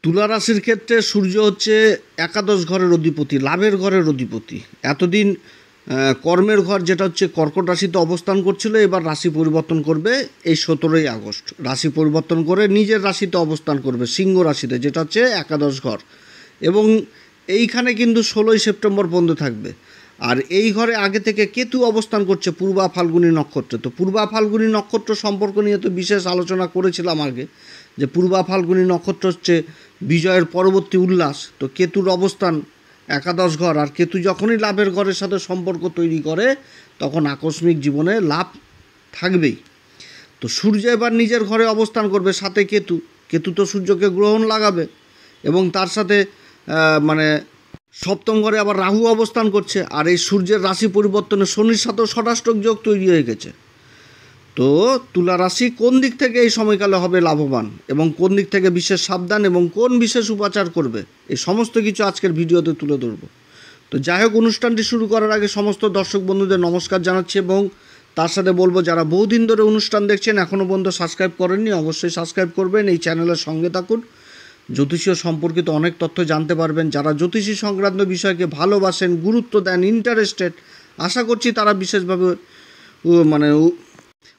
তুলা রাশির ক্ষেত্রে সূর্য হচ্ছে একাদশ ঘরের অধিপতি, লাভের ঘরের অধিপতি। এতদিন কর্মের ঘর যেটা হচ্ছে কর্কট রাশিতে অবস্থান করছিল, এবার রাশি পরিবর্তন করবে এই 17ই আগস্ট। রাশি পরিবর্তন করে নিজের রাশিতে অবস্থান করবে, সিংহ রাশিতে, যেটা হচ্ছে একাদশ ঘর। এবং এইখানে কিন্তু 16ই সেপ্টেম্বর পর্যন্ত থাকবে। আর এই ঘরে আগে থেকে কেতু অবস্থান করছে পূর্বা ফাল্গুনী নক্ষত্রে। তো পূর্বা ফাল্গুনী নক্ষত্র সম্পর্ক নিয়ে তো বিশেষ আলোচনা করেছিলাম আগে, যে পূর্বা ফাল্গুনী নক্ষত্র হচ্ছে বিজয়ের পরবর্তী উল্লাস। তো কেতুর অবস্থান একাদশ ঘর, আর কেতু যখনই লাভের ঘরের সাথে সম্পর্ক তৈরি করে তখন আকস্মিক জীবনে লাভ থাকবেই। তো সূর্য এবার নিজের ঘরে অবস্থান করবে, সাথে কেতু। কেতু তো সূর্যকে গ্রহণ লাগাবে, এবং তার সাথে মানে সপ্তম ঘরে আবার রাহু অবস্থান করছে। আর এই সূর্যের রাশি পরিবর্তনে শনির সাথেও ষষ্ঠক যোগ তৈরি হয়ে গেছে। তো তুলা রাশি কোন দিক থেকে এই সময়কালে হবে লাভবান, এবং কোন দিক থেকে বিশেষ সাবধান, এবং কোন বিশেষ উপাচার করবে, এই সমস্ত কিছু আজকের ভিডিওতে তুলে ধরব। তো যাই হোক, অনুষ্ঠানটি শুরু করার আগে সমস্ত দর্শক বন্ধুদের নমস্কার জানাচ্ছি, এবং তার সাথে বলবো যারা বহুদিন ধরে অনুষ্ঠান দেখছেন এখনও পর্যন্ত সাবস্ক্রাইব করেননি, অবশ্যই সাবস্ক্রাইব করবেন, এই চ্যানেলের সঙ্গে থাকুন। জ্যোতিষীয় সম্পর্কিত অনেক তথ্য জানতে পারবেন। যারা জ্যোতিষী সংক্রান্ত বিষয়কে ভালোবাসেন, গুরুত্ব দেন, ইন্টারেস্টেড, আশা করছি তারা বিশেষভাবে মানে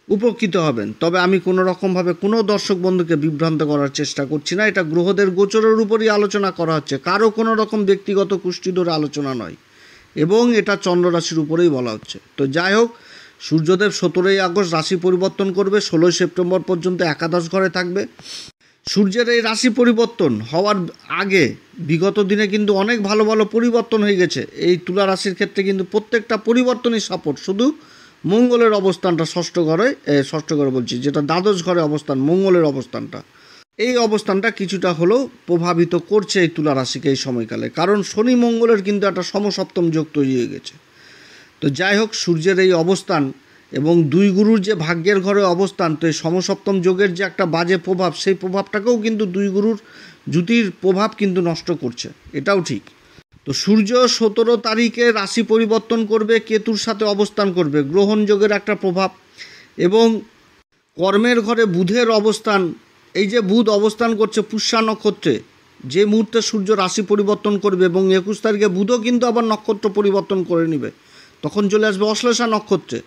উপকৃত হবেন। তবে আমি কোনো রকমভাবে কোনো দর্শক বন্ধুকে বিভ্রান্ত করার চেষ্টা করছি না। এটা গ্রহদের গোচরের উপরই আলোচনা করা হচ্ছে, কারো কোনো রকম ব্যক্তিগত কুষ্টি ধরে আলোচনা নয়, এবং এটা চন্দ্ররাশির উপরেই বলা হচ্ছে। তো যাই হোক, সূর্যদেব 17ই আগস্ট রাশি পরিবর্তন করবে, 16ই সেপ্টেম্বর পর্যন্ত একাদশ ঘরে থাকবে। সূর্যের এই রাশি পরিবর্তন হওয়ার আগে বিগত দিনে কিন্তু অনেক ভালো ভালো পরিবর্তন হয়ে গেছে। এই তুলা রাশির ক্ষেত্রে কিন্তু প্রত্যেকটা পরিবর্তনই সাপোর্ট। শুধু মঙ্গলের অবস্থানটা ষষ্ঠ ঘরে বলছি, যেটা দ্বাদশ ঘরে অবস্থান, মঙ্গলের অবস্থানটা, এই অবস্থানটা কিছুটা হলেও প্রভাবিত করছে এই তুলা রাশিকে এই সময়কালে। কারণ শনি মঙ্গলের কিন্তু একটা সমসপ্তম যোগ তৈরি হয়ে গেছে। তো যাই হোক, সূর্যের এই অবস্থান এবং দুই গুরুর যে ভাগ্যের ঘরে অবস্থান, তো এই সমসপ্তম যোগের যে একটা বাজে প্রভাব, সেই প্রভাবটাকেও কিন্তু দুই গুরুর জুতির প্রভাব কিন্তু নষ্ট করছে, এটাও ঠিক। তো সূর্য 17 তারিখে রাশি পরিবর্তন করবে, কেতুর সাথে অবস্থান করবে, গ্রহণ যোগের একটা প্রভাব। এবং কর্মের ঘরে বুধের অবস্থান, এই যে বুধ অবস্থান করছে পুষ্যা নক্ষত্রে, যে মুহূর্তে সূর্য রাশি পরিবর্তন করবে, এবং 21 তারিখে বুধও কিন্তু আবার নক্ষত্র পরিবর্তন করে নেবে, তখন চলে আসবে অশ্লেষা নক্ষত্রে।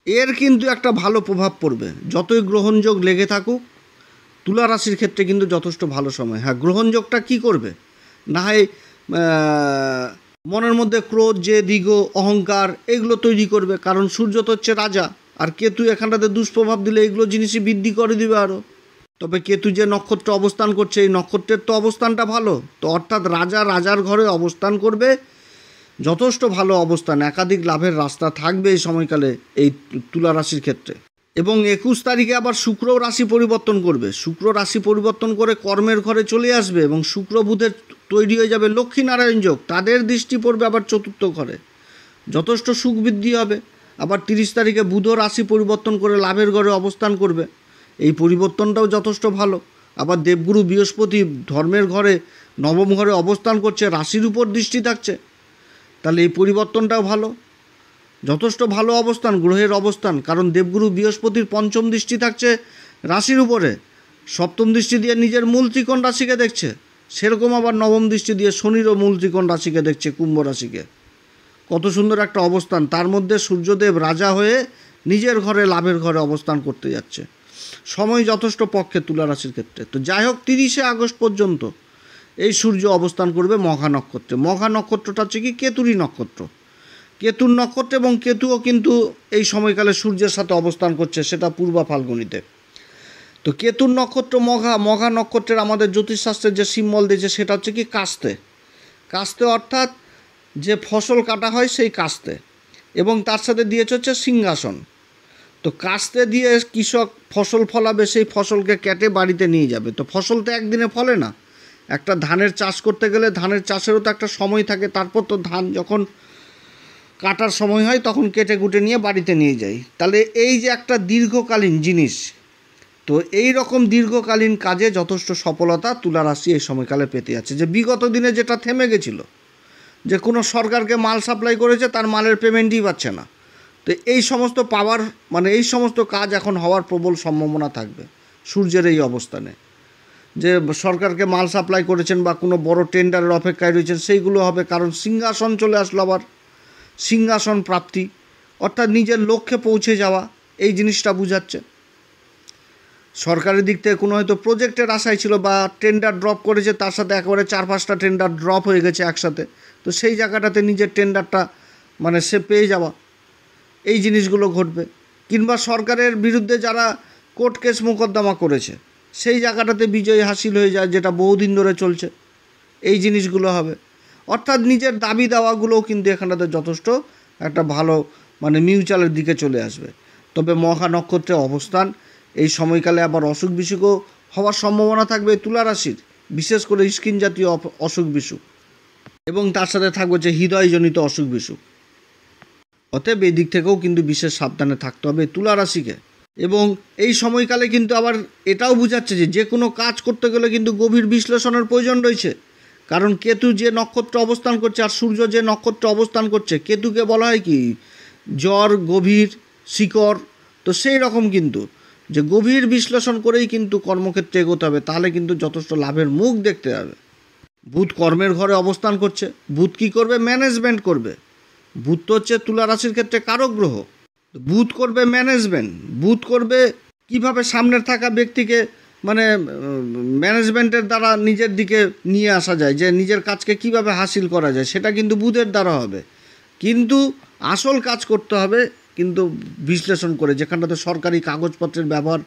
এর কিন্তু একটা ভালো প্রভাব পড়বে। যতই গ্রহণযোগ লেগে থাকুক, তুলা রাশির ক্ষেত্রে কিন্তু যথেষ্ট ভালো সময়। হ্যাঁ, গ্রহণযোগটা কি করবে, না হয় মনের মধ্যে ক্রোধ, যে দিগ, অহংকার, এগুলো তৈরি করবে। কারণ সূর্য তো হচ্ছে রাজা, আর কেতু এখানটাতে দুষ্প্রভাব দিলে এগুলো জিনিসই বৃদ্ধি করে দিবে আরও। তবে কেতু যে নক্ষত্র অবস্থান করছে, এই নক্ষত্রের তো অবস্থানটা ভালো, তো অর্থাৎ রাজার ঘরে অবস্থান করবে, যথেষ্ট ভালো অবস্থান, একাধিক লাভের রাস্তা থাকবে এই সময়কালে এই তুলা রাশির ক্ষেত্রে। এবং 21 তারিখে আবার শুক্র রাশি পরিবর্তন করবে। শুক্র রাশি পরিবর্তন করে কর্মের ঘরে চলে আসবে, এবং শুক্র বুধের তৈরি হয়ে যাবে লক্ষ্মীনারায়ণ যোগ। তাদের দৃষ্টি পড়বে আবার চতুর্থ ঘরে, যথেষ্ট সুখ বৃদ্ধি হবে। আবার 30 তারিখে বুধ রাশি পরিবর্তন করে লাভের ঘরে অবস্থান করবে, এই পরিবর্তনটাও যথেষ্ট ভালো। আবার দেবগুরু বৃহস্পতি ধর্মের ঘরে, নবম ঘরে অবস্থান করছে, রাশির উপর দৃষ্টি থাকছে, তাহলে এই পরিবর্তনটাও ভালো, যথেষ্ট ভালো অবস্থান, গ্রহের অবস্থান। কারণ দেবগুরু বৃহস্পতির পঞ্চম দৃষ্টি থাকছে রাশির উপরে, সপ্তম দৃষ্টি দিয়ে নিজের মূল ত্রিকোণ রাশিকে দেখছে, সেরকম আবার নবম দৃষ্টি দিয়ে শনিরও মূল ত্রিকোণ রাশিকে দেখছে, কুম্ভ রাশিকে। কত সুন্দর একটা অবস্থান। তার মধ্যে সূর্যদেব রাজা হয়ে নিজের ঘরে, লাভের ঘরে অবস্থান করতে যাচ্ছে। সময় যথেষ্ট পক্ষে তুলা রাশির ক্ষেত্রে। তো যাই হোক, 30শে আগস্ট পর্যন্ত এই সূর্য অবস্থান করবে মঘা নক্ষত্রে। মঘা নক্ষত্রটা হচ্ছে কি কেতুরই নক্ষত্র, কেতুর নক্ষত্র, এবং কেতুও কিন্তু এই সময়কালে সূর্যের সাথে অবস্থান করছে, সেটা পূর্বা ফাল্গুনিতে। তো কেতুর নক্ষত্র মঘা নক্ষত্রের আমাদের জ্যোতিষশাস্ত্রের যে সিম্বল দিয়েছে সেটা হচ্ছে কি কাস্তে, অর্থাৎ যে ফসল কাটা হয় সেই কাস্তে, এবং তার সাথে দিয়েছে হচ্ছে সিংহাসন। তো কাস্তে দিয়ে কৃষক ফসল ফলাবে, সেই ফসলকে কেটে বাড়িতে নিয়ে যাবে। তো ফসল তো একদিনে ফলে না, একটা ধানের চাষ করতে গেলে ধানের চাষেরও তো একটা সময় থাকে। তারপর তো ধান যখন কাটার সময় হয় তখন কেটে কুটে নিয়ে বাড়িতে নিয়ে যাই। তাহলে এই যে একটা দীর্ঘকালীন জিনিস, তো এই রকম দীর্ঘকালীন কাজে যথেষ্ট সফলতা তুলা রাশি এই সময়কালে পেতে যাচ্ছে। যে বিগত দিনে যেটা থেমে গেছিল, যে কোনো সরকারকে মাল সাপ্লাই করেছে, তার মালের পেমেন্টই পাচ্ছে না, তো এই সমস্ত এই সমস্ত কাজ এখন হওয়ার প্রবল সম্ভাবনা থাকবে সূর্যের এই অবস্থানে। যে সরকারকে মাল সাপ্লাই করেছেন বা কোনো বড় টেন্ডারের অপেক্ষায় রয়েছেন, সেইগুলো হবে। কারণ সিংহাসন চলে আসলো, আবার সিংহাসন প্রাপ্তি, অর্থাৎ নিজের লক্ষ্যে পৌঁছে যাওয়া, এই জিনিসটা বোঝাচ্ছে। সরকারের দিক থেকে কোনো হয়তো প্রজেক্টের আশায় ছিল বা টেন্ডার ড্রপ করেছে, তার সাথে একেবারে 4-5টা টেন্ডার ড্রপ হয়ে গেছে একসাথে, তো সেই জায়গাটাতে নিজের টেন্ডারটা মানে সে পেয়ে যাওয়া, এই জিনিসগুলো ঘটবে। কিংবা সরকারের বিরুদ্ধে যারা কোর্ট কেস মোকদ্দমা করেছে, সেই জায়গাটাতে বিজয় হাসিল হয়ে যায়, যেটা বহুদিন ধরে চলছে, এই জিনিসগুলো হবে। অর্থাৎ নিজের দাবি দাওয়াগুলোও কিন্তু এখানটাতে যথেষ্ট একটা ভালো মানে মিউচুয়ালের দিকে চলে আসবে। তবে মহা নক্ষত্রের অবস্থান এই সময়কালে আবার অসুখ বিসুখও হওয়ার সম্ভাবনা থাকবে তুলা রাশির, বিশেষ করে স্কিন জাতীয় অসুখ বিসুখ, এবং তার সাথে থাকবে যে হৃদয়জনিত অসুখ বিসুখ। অতএব এই দিক থেকেও কিন্তু বিশেষ সাবধানে থাকতে হবে তুলা রাশিকে। এবং এই সময়কালে কিন্তু আবার এটাও বোঝাচ্ছে যে কোনো কাজ করতে গেলে কিন্তু গভীর বিশ্লেষণের প্রয়োজন রয়েছে। কারণ কেতু যে নক্ষত্র অবস্থান করছে আর সূর্য যে নক্ষত্র অবস্থান করছে, কেতুকে বলা হয় কি জ্বর, গভীর, শিকড়। তো সেই রকম কিন্তু যে গভীর বিশ্লেষণ করেই কিন্তু কর্মক্ষেত্রে এগোতে হবে, তাহলে কিন্তু যথেষ্ট লাভের মুখ দেখতে হবে। বুধ কর্মের ঘরে অবস্থান করছে। বুধ কী করবে? ম্যানেজমেন্ট করবে। বুধ তো হচ্ছে তুলা রাশির ক্ষেত্রে কারক গ্রহ। বুধ করবে ম্যানেজমেন্ট। বুধ করবে কিভাবে সামনের থাকা ব্যক্তিকে মানে ম্যানেজমেন্টের দ্বারা নিজের দিকে নিয়ে আসা যায়, যে নিজের কাজকে কিভাবে হাসিল করা যায়, সেটা কিন্তু বুধের দ্বারা হবে। কিন্তু আসল কাজ করতে হবে কিন্তু বিশ্লেষণ করে। যেখানটাতে সরকারি কাগজপত্রের ব্যবহার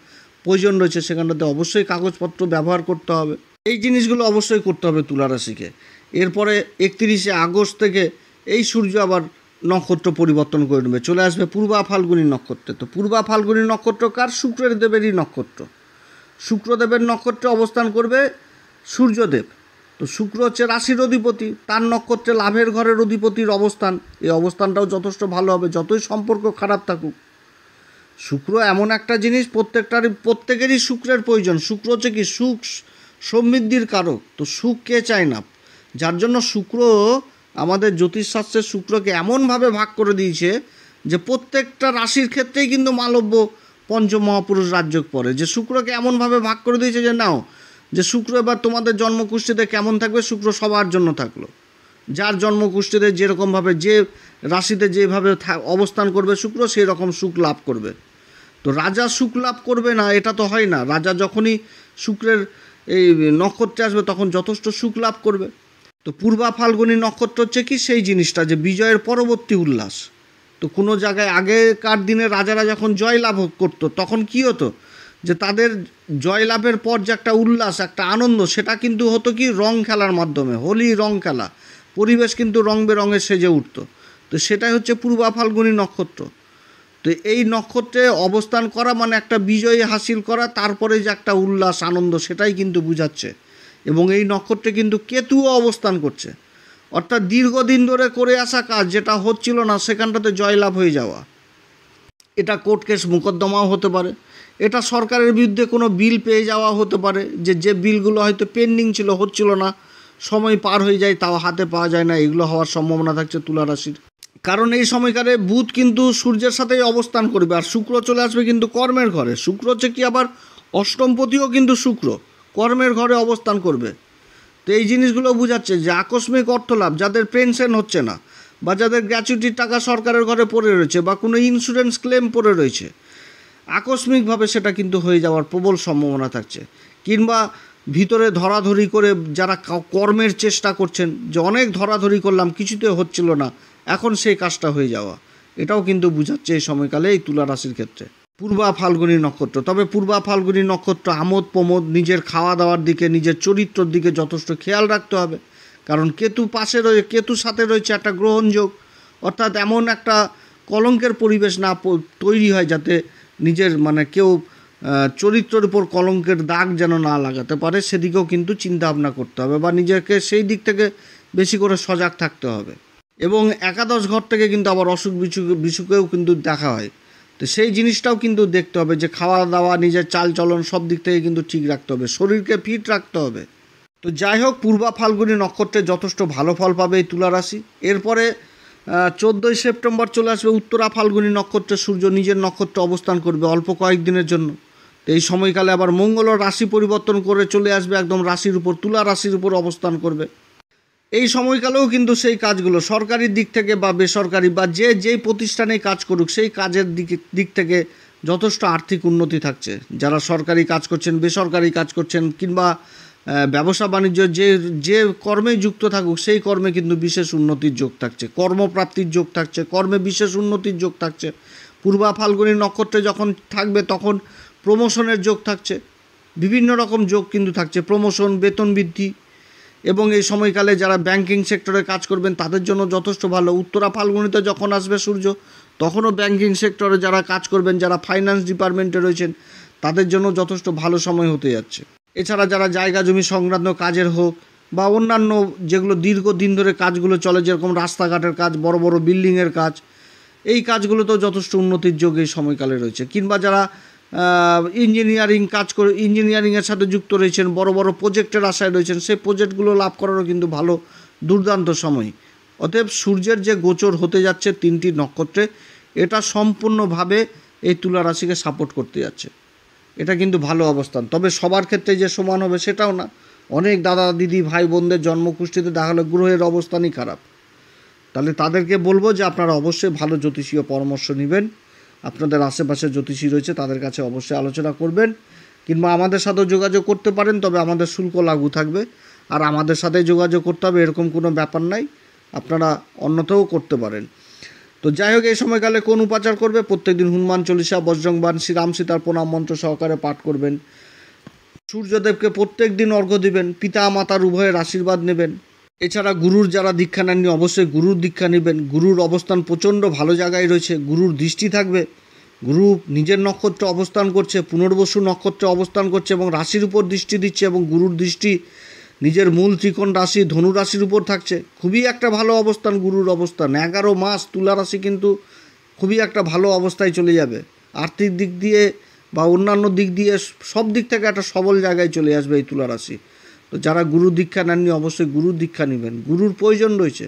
প্রয়োজন রয়েছে, সেখানটাতে অবশ্যই কাগজপত্র ব্যবহার করতে হবে। এই জিনিসগুলো অবশ্যই করতে হবে তুলা রাশিকে। এরপরে 31শে আগস্ট থেকে এই সূর্য আবার নক্ষত্র পরিবর্তন করে নেবে, চলে আসবে পূর্বা ফাল্গুনী নক্ষত্রে। তো পূর্বা ফাল্গুনী নক্ষত্র কার? শুক্রের দেবেরই নক্ষত্র। শুক্রদেবের নক্ষত্রে অবস্থান করবে সূর্যদেব। তো শুক্র হচ্ছে রাশির অধিপতি, তার নক্ষত্রে লাভের ঘরের অধিপতির অবস্থান। এই অবস্থানটাও যথেষ্ট ভালো হবে, যতই সম্পর্ক খারাপ থাকুক। শুক্র এমন একটা জিনিস, প্রত্যেকেরই শুক্রের প্রয়োজন। শুক্র হচ্ছে কি সুখ সমৃদ্ধির কারক। তো সুখ কে চায় না? যার জন্য শুক্র আমাদের জ্যোতিষশাস্ত্রের শুক্রকে এমনভাবে ভাগ করে দিয়েছে যে প্রত্যেকটা রাশির ক্ষেত্রেই কিন্তু মালব্য পঞ্চমহাপুরুষ রাজ্য পড়ে। যে শুক্রকে এমনভাবে ভাগ করে দিয়েছে যে নাও, যে শুক্র এবার তোমাদের জন্মকুষ্ঠিতে কেমন থাকবে, শুক্র সবার জন্য থাকলো। যার জন্মকুষ্ঠিতে যেরকমভাবে যে রাশিতে যেভাবে অবস্থান করবে শুক্র, সেই রকম সুখ লাভ করবে। তো রাজা সুখ লাভ করবে না এটা তো হয় না। রাজা যখনই শুক্রের এই নক্ষত্রে আসবে তখন যথেষ্ট সুখ লাভ করবে। তো পূর্বা ফাল্গুনী নক্ষত্র হচ্ছে কি সেই জিনিসটা, যে বিজয়ের পরবর্তী উল্লাস। তো কোনো জায়গায় আগেকার দিনে রাজারা যখন জয় লাভ করতো তখন কি হতো, যে তাদের জয়লাভের পর যে একটা উল্লাস, একটা আনন্দ, সেটা কিন্তু হতো কি রং খেলার মাধ্যমে। হোলি রং খেলা, পরিবেশ কিন্তু রং বেরঙের সেজে উঠতো। তো সেটাই হচ্ছে পূর্বা ফাল্গুনী নক্ষত্র। তো এই নক্ষত্রে অবস্থান করা মানে একটা বিজয় হাসিল করা, তারপরে যে একটা উল্লাস আনন্দ, সেটাই কিন্তু বুঝাচ্ছে। এবং এই নক্ষত্রে কিন্তু কেতুও অবস্থান করছে, অর্থাৎ দীর্ঘদিন ধরে করে আসা কাজ যেটা হচ্ছিল না সেখানটাতে জয়লাভ হয়ে যাওয়া। এটা কোর্ট কেস মোকদ্দমাও হতে পারে, এটা সরকারের বিরুদ্ধে কোনো বিল পেয়ে যাওয়া হতে পারে, যে বিলগুলো হয়তো পেন্ডিং ছিল, হচ্ছিল না, সময় পার হয়ে যায় তাও হাতে পাওয়া যায় না, এগুলো হওয়ার সম্ভাবনা থাকছে তুলা রাশির। কারণ এই সময়কালে বুধ কিন্তু সূর্যের সাথেই অবস্থান করবে, আর শুক্র চলে আসবে কিন্তু কর্মের ঘরে। শুক্র হচ্ছে কি আবার অষ্টমপতিও কিন্তু শুক্র কর্মের ঘরে অবস্থান করবে। তো এই জিনিসগুলো বোঝাচ্ছে যে আকস্মিক অর্থলাভ, যাদের পেনশন হচ্ছে না বা যাদের গ্র্যাচুইটির টাকা সরকারের ঘরে পড়ে রয়েছে বা কোনো ইন্স্যুরেন্স ক্লেম পড়ে রয়েছে, আকস্মিকভাবে সেটা কিন্তু হয়ে যাওয়ার প্রবল সম্ভাবনা থাকছে। কিংবা ভিতরে ধরাধরি করে যারা কর্মের চেষ্টা করছেন, যে অনেক ধরাধরি করলাম কিছুতে হচ্ছিল না, এখন সেই কাজটা হয়ে যাওয়া, এটাও কিন্তু বোঝাচ্ছে এই সময়কালে এই তুলা রাশির ক্ষেত্রে পূর্বা ফাল্গুনী নক্ষত্র। তবে পূর্বা ফাল্গুনী নক্ষত্র আমোদ প্রমোদ, নিজের খাওয়া দাওয়ার দিকে, নিজের চরিত্রের দিকে যথেষ্ট খেয়াল রাখতে হবে। কারণ কেতু পাশে রয়েছে, কেতুর সাথে রয়েছে একটা গ্রহণযোগ, অর্থাৎ এমন একটা কলঙ্কের পরিবেশ না তৈরি হয় যাতে নিজের মানে কেউ চরিত্রের উপর কলঙ্কের দাগ যেন না লাগাতে পারে, সেদিকেও কিন্তু চিন্তা ভাবনা করতে হবে বা নিজেকে সেই দিক থেকে বেশি করে সজাগ থাকতে হবে। এবং একাদশ ঘর থেকে কিন্তু আবার অসুখ বিসুখেও কিন্তু দেখা হয়। তো সেই জিনিসটাও কিন্তু দেখতে হবে, যে খাওয়া দাওয়া, নিজের চাল চলন সব দিক থেকে কিন্তু ঠিক রাখতে হবে, শরীরকে ফিট রাখতে হবে। তো যাই হোক, পূর্বা ফাল্গুনী নক্ষত্রে যথেষ্ট ভালো ফল পাবে এই তুলা রাশি। এরপরে 14ই সেপ্টেম্বর চলে আসবে উত্তরা ফাল্গুনী নক্ষত্রে সূর্য নিজের নক্ষত্রে অবস্থান করবে অল্প কয়েকদিনের জন্য। তো এই সময়কালে আবার মঙ্গলও রাশি পরিবর্তন করে চলে আসবে, একদম রাশির উপর, তুলা রাশির উপর অবস্থান করবে। এই সময়কালেও কিন্তু সেই কাজগুলো সরকারি দিক থেকে বা বেসরকারি বা যেই প্রতিষ্ঠানে কাজ করুক, সেই কাজের দিক থেকে যথেষ্ট আর্থিক উন্নতি থাকছে। যারা সরকারি কাজ করছেন, বেসরকারি কাজ করছেন, কিংবা ব্যবসা বাণিজ্য যে কর্মে যুক্ত থাকুক, সেই কর্মে কিন্তু বিশেষ উন্নতির যোগ থাকছে, কর্মপ্রাপ্তির যোগ থাকছে, কর্মে বিশেষ উন্নতির যোগ থাকছে। পূর্বা ফাল্গুনী নক্ষত্রে যখন থাকবে তখন প্রমোশনের যোগ থাকছে, বিভিন্ন রকম যোগ কিন্তু থাকছে, প্রমোশন, বেতন বৃদ্ধি। এবং এই সময়কালে যারা ব্যাংকিং সেক্টরে কাজ করবেন তাদের জন্য যথেষ্ট ভালো। উত্তরা ফাল্গুনিতে যখন আসবে সূর্য, তখনও ব্যাংকিং সেক্টরে যারা কাজ করবেন, যারা ফাইন্যান্স ডিপার্টমেন্টে রয়েছেন, তাদের জন্য যথেষ্ট ভালো সময় হতে যাচ্ছে। এছাড়া যারা জায়গা জমি সংক্রান্ত কাজের হোক বা অন্যান্য যেগুলো দীর্ঘদিন ধরে কাজগুলো চলে, যেরকম রাস্তাঘাটের কাজ, বড় বড় বিল্ডিংয়ের কাজ, এই কাজগুলোতেও যথেষ্ট উন্নতির যোগ এই সময়কালে রয়েছে। কিংবা যারা ইঞ্জিনিয়ারিং কাজ করে, ইঞ্জিনিয়ারিংয়ের সাথে যুক্ত রয়েছেন, বড় বড় প্রজেক্টের আশায় রয়েছেন, সেই প্রজেক্টগুলো লাভ করারও কিন্তু ভালো, দুর্দান্ত সময়। অতএব সূর্যের যে গোচর হতে যাচ্ছে 3টি নক্ষত্রে, এটা সম্পূর্ণভাবে এই তুলা রাশিকে সাপোর্ট করতে যাচ্ছে। এটা কিন্তু ভালো অবস্থান। তবে সবার ক্ষেত্রে যে সমান হবে সেটাও না। অনেক দাদা দিদি ভাই বোনদের জন্মকুষ্ঠিতে দেখা হলে গ্রহের অবস্থানই খারাপ। তাহলে তাদেরকে বলবো যে আপনারা অবশ্যই ভালো জ্যোতিষীয় পরামর্শ নেবেন। আপনাদের আশেপাশে জ্যোতিষী রয়েছে, তাদের কাছে অবশ্যই আলোচনা করবেন, কিংবা আমাদের সাথেও যোগাযোগ করতে পারেন। তবে আমাদের শুল্ক লাগু থাকবে, আর আমাদের সাথে যোগাযোগ করতে হবে এরকম কোনো ব্যাপার নাই, আপনারা অন্যথাও করতে পারেন। তো যাই হোক, এই সময়কালে কোন উপাচার করবে? প্রত্যেকদিন হনুমান চল্লিশা, বজরংবাণ, শ্রীরাম সীতার প্রণাম মন্ত্র সহকারে পাঠ করবেন। সূর্যদেবকে প্রত্যেক দিন অর্ঘ্য দিবেন, পিতা মাতার উভয়ের আশীর্বাদ নেবেন। এছাড়া গুরুর যারা দীক্ষা নেননি, অবশ্যই গুরুর দীক্ষা নেবেন। গুরুর অবস্থান প্রচণ্ড ভালো জায়গায় রয়েছে, গুরুর দৃষ্টি থাকবে। গুরু নিজের নক্ষত্রে অবস্থান করছে, পুনর্বসু নক্ষত্রে অবস্থান করছে এবং রাশির উপর দৃষ্টি দিচ্ছে, এবং গুরুর দৃষ্টি নিজের মূল ত্রিকোণ রাশি ধনু রাশির উপর থাকছে। খুবই একটা ভালো অবস্থান গুরুর অবস্থান। 11 মাস তুলা রাশি কিন্তু খুবই একটা ভালো অবস্থায় চলে যাবে। আর্থিক দিক দিয়ে বা অন্যান্য দিক দিয়ে সব দিক থেকে একটা সবল জায়গায় চলে আসবে এই তুলা রাশি। তো যারা গুরু দীক্ষা নেননি, অবশ্যই গুরুর দীক্ষা নেবেন। গুরুর প্রয়োজন রয়েছে,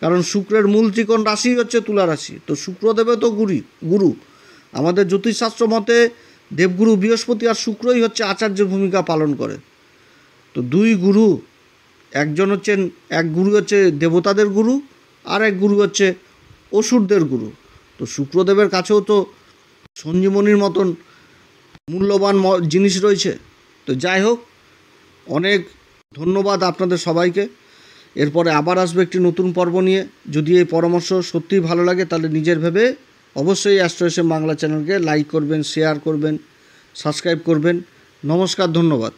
কারণ শুক্রের মূল ত্রিকোণ রাশি হচ্ছে তুলা রাশি। তো শুক্রদেবে তো গুরু আমাদের জ্যোতিষশাস্ত্র মতে দেবগুরু বৃহস্পতি আর শুক্রই হচ্ছে আচার্যের ভূমিকা পালন করে। তো দুই গুরু, এক গুরু হচ্ছে দেবতাদের গুরু, আর এক গুরু হচ্ছে অসুরদের গুরু। তো শুক্রদেবের কাছেও তো সঞ্জীবনীর মতন মূল্যবান জিনিস রয়েছে। তো যাই হোক, অনেক ধন্যবাদ আপনাদের সবাইকে। এরপরে আবার আসবে একটি নতুন পর্ব নিয়ে। যদি এই পরামর্শ সত্যিই ভালো লাগে, তাহলে নিজের ভেবে অবশ্যই অ্যাস্ট্রো এসএম বাংলা চ্যানেলকে লাইক করবেন, শেয়ার করবেন, সাবস্ক্রাইব করবেন। নমস্কার, ধন্যবাদ।